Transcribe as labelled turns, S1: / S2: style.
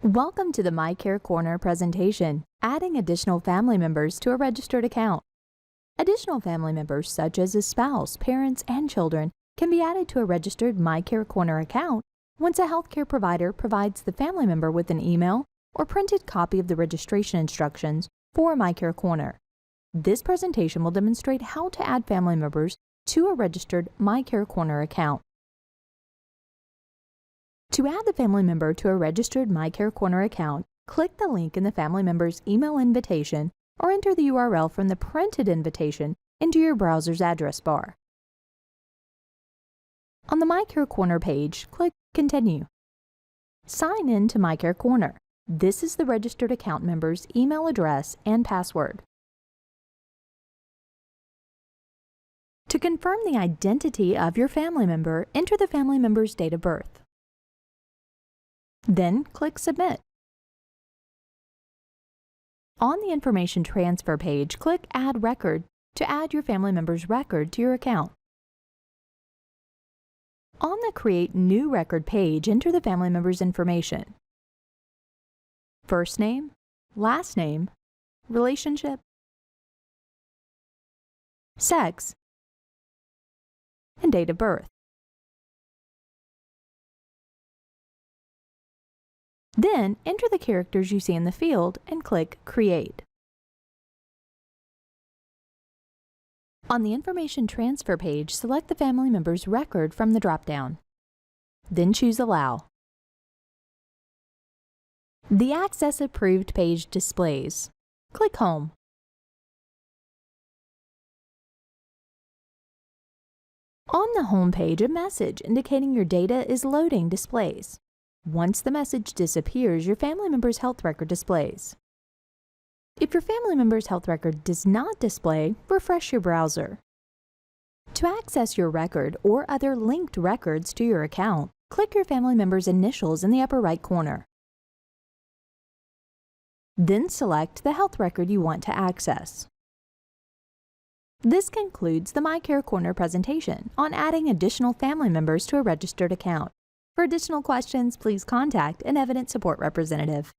S1: Welcome to the MyCareCorner presentation, adding additional family members to a registered account. Additional family members such as a spouse, parents, and children can be added to a registered MyCareCorner account once a healthcare provider provides the family member with an email or printed copy of the registration instructions for MyCareCorner. This presentation will demonstrate how to add family members to a registered MyCareCorner account. To add the family member to a registered MyCareCorner account, click the link in the family member's email invitation or enter the URL from the printed invitation into your browser's address bar. On the MyCareCorner page, click Continue. Sign in to MyCareCorner. This is the registered account member's email address and password. To confirm the identity of your family member, enter the family member's date of birth. Then click Submit. On the information transfer page, click Add Record to add your family member's record to your account. On the Create New Record page, enter the family member's information: first name, last name, relationship, sex, and date of birth. Then, enter the characters you see in the field and click Create. On the Information Transfer page, select the family member's record from the drop-down. Then choose Allow. The Access Approved page displays. Click Home. On the home page, a message indicating your data is loading displays. Once the message disappears, your family member's health record displays. If your family member's health record does not display, refresh your browser. To access your record or other linked records to your account, click your family member's initials in the upper right corner. Then select the health record you want to access. This concludes the MyCareCorner presentation on adding additional family members to a registered account. For additional questions, please contact an Evidence Support representative.